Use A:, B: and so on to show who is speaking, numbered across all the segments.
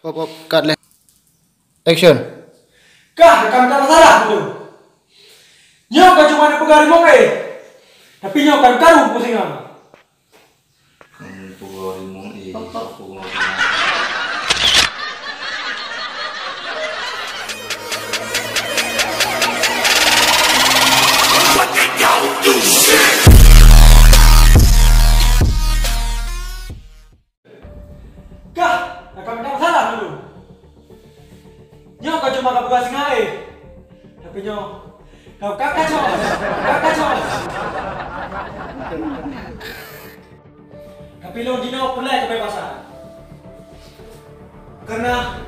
A: Cut leh. Action.
B: Kah, rekam tak masalah tu. Nyo kau cuma nak pegang remote eh. Tapi nyo kan karung pusing ah.
C: Pegang remote eh.
B: Kah, rekam tak masalah tu. Nyo kau cuma nak pegang singa eh. Tapi nyo kau kacau. Tapi lo dino pulai kebebasan. Karena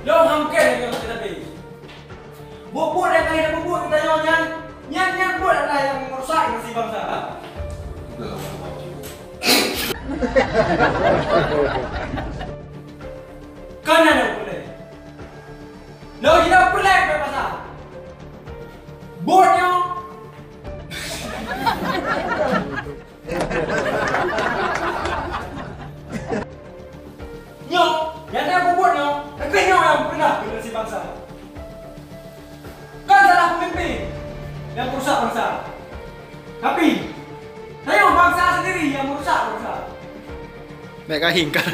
B: lo hamkan yang kita pilih. Bubur yang kali dah bubur kita nyan buat adalah yang merusak nasib bangsa. Karena lo pulai. Lo dino pulai kebebasan. Buatnya Nyo, yang aku buat nyo, tapi nyo yang pernah generasi bangsa. Kan salah pemimpin yang merusak bangsa. Tapi saya bangsa sendiri yang merusak bangsa.
A: Mereka hingkar.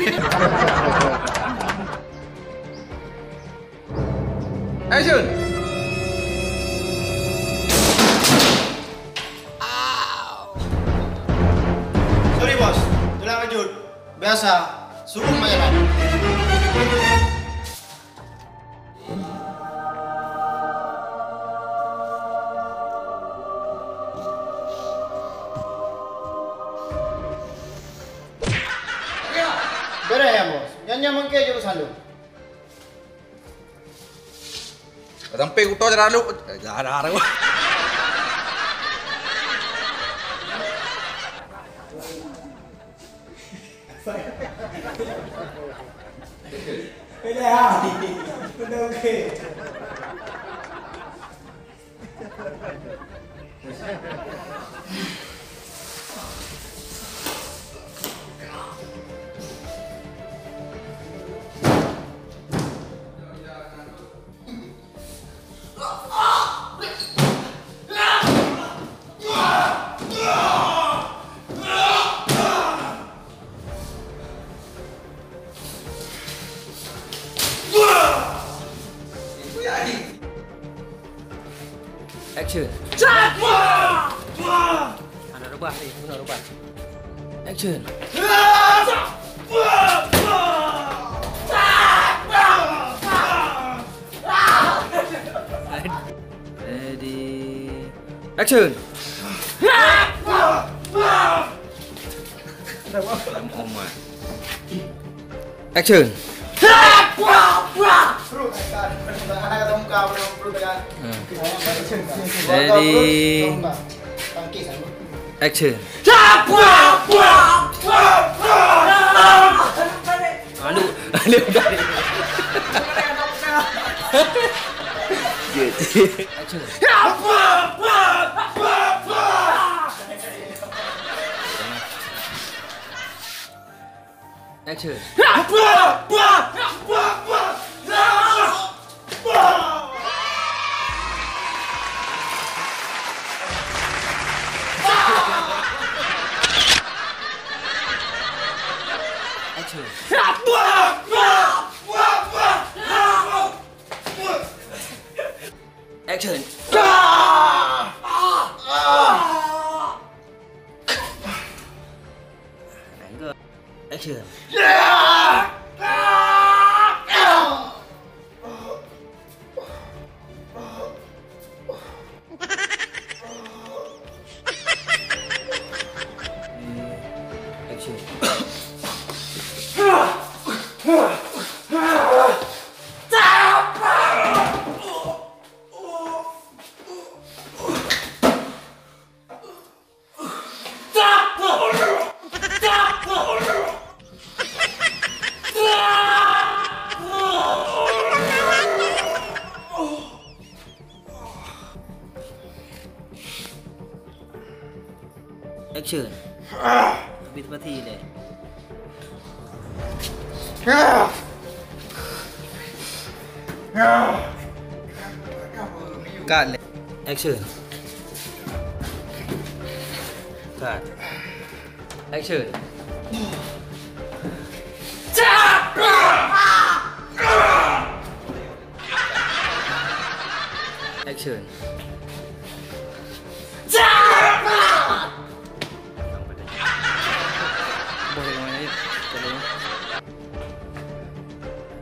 A: Action.
D: Sorry bos, tulang kejut. Biasa, suruh majalah. Beres ya bos, nyanyi mengke jurusan lu.
C: Sampai aku tahu cara lu. Jarang.
B: Udah, udah oke.
A: Action. Nak rubah ni, nak rubah. Action. Ready. Action. Action.
D: Perut tekan, anak kata muka perut tekan.
A: Ready.
D: Tangkis aku.
A: Action. Aduh udah. Action. Action. Action. Action. Action. Habis mati deh. Cut. Action. Cut. Action. Action. Boleh main ni. Tolong.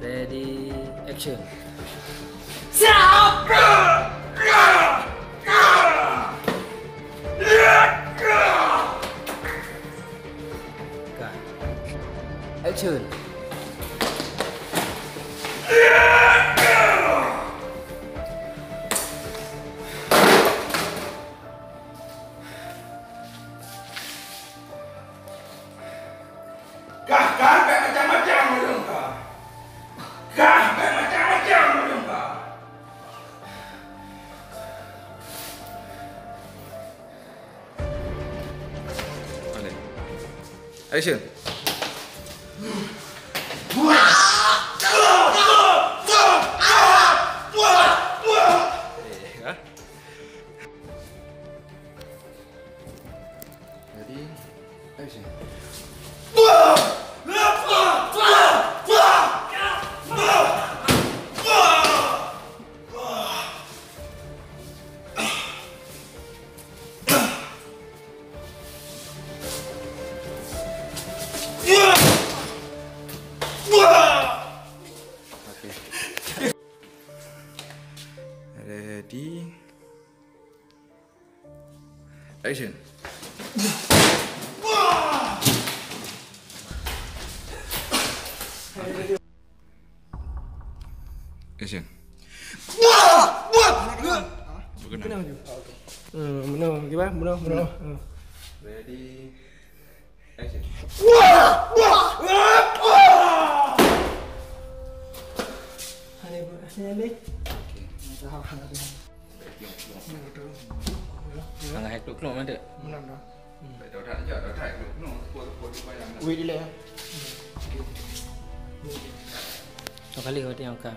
A: Ready. Action. Cut. Action.
C: Action. Ready? Action. Ready? Action. Action. Berkenan.
B: Benar. Gimana? Benar.
C: Ready? Action.
A: Angah hack tu keluar mana?
B: Benar dah.
C: Dah tak je, dah tak dulu. No, kuat bayang.
B: Wait delay ah.
A: Satu kali kau tengok kan.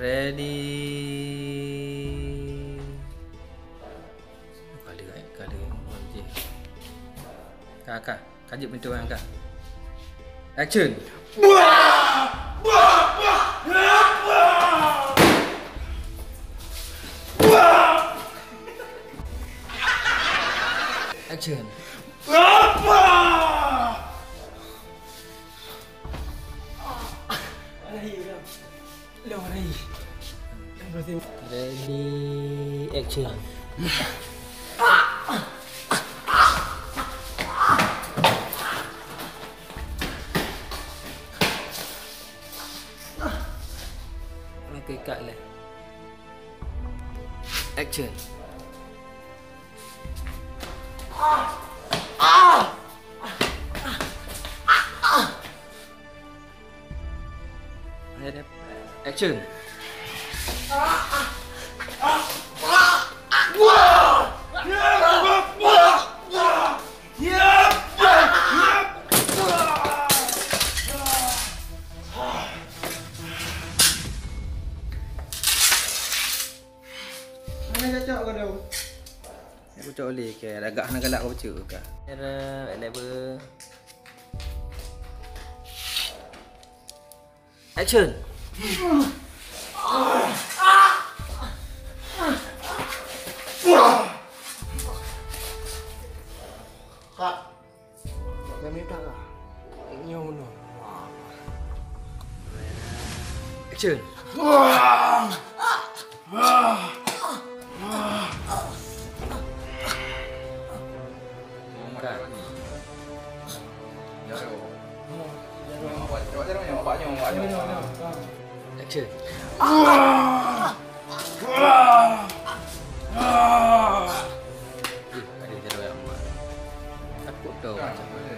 A: Ready. Kali. Okey. Kakak, kaji pintu orang kak. Action. Action. Ready. Action. Okay, cut lah. Action. Action. Aku cak boleh ke agak nak galak kau baca ke. Era level. Action.
B: Kak. Dah minta lah. Ini yang mana?
A: Action. Action. Ada cara yang buat. Takut tau macam mana.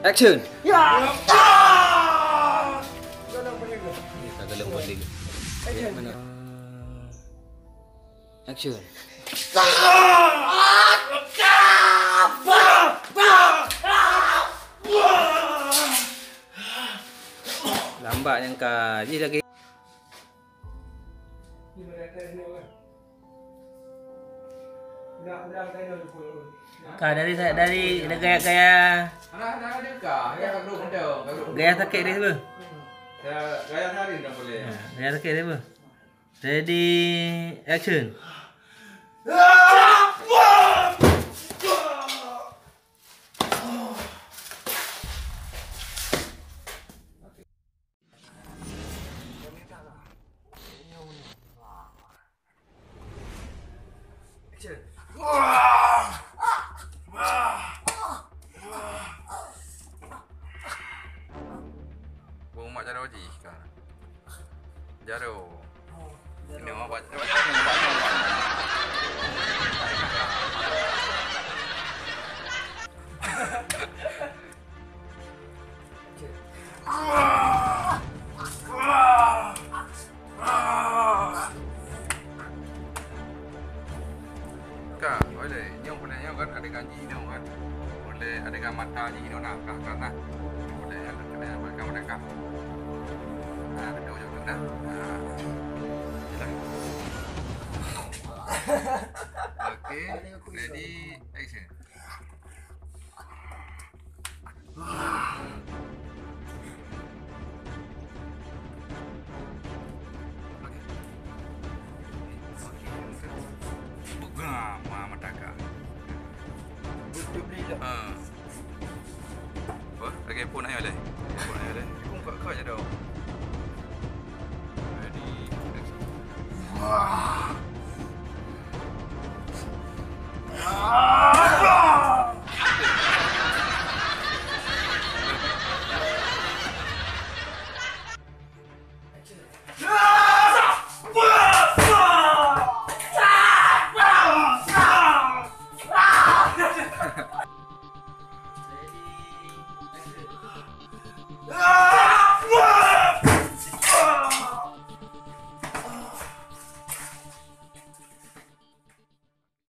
A: Action.
B: Ya.
A: Ni tak gelem balik. Mana? Action. Lambat yang kali lagi. Kak dari gaya
C: Anak dia kah? Ya kat duduk dia.
A: gaya sakit dia apa?
C: Gaya hari dah boleh.
A: Gaya sakit dia apa? Ready action.
C: Bawa mak jaro je kan. Jaro. Ini mak buat. Kak, boleh. Nyok boleh nyok kan ada gaji nyok kan. Boleh ada mata je nyok nak kan nak. Boleh ada kena makan mereka. Nah, betul juga nah. Okay, ready, action. Mama taka. Apa? Lagi pun ayo le. Pun ayo le. Pun kau je dah. Ready. Action.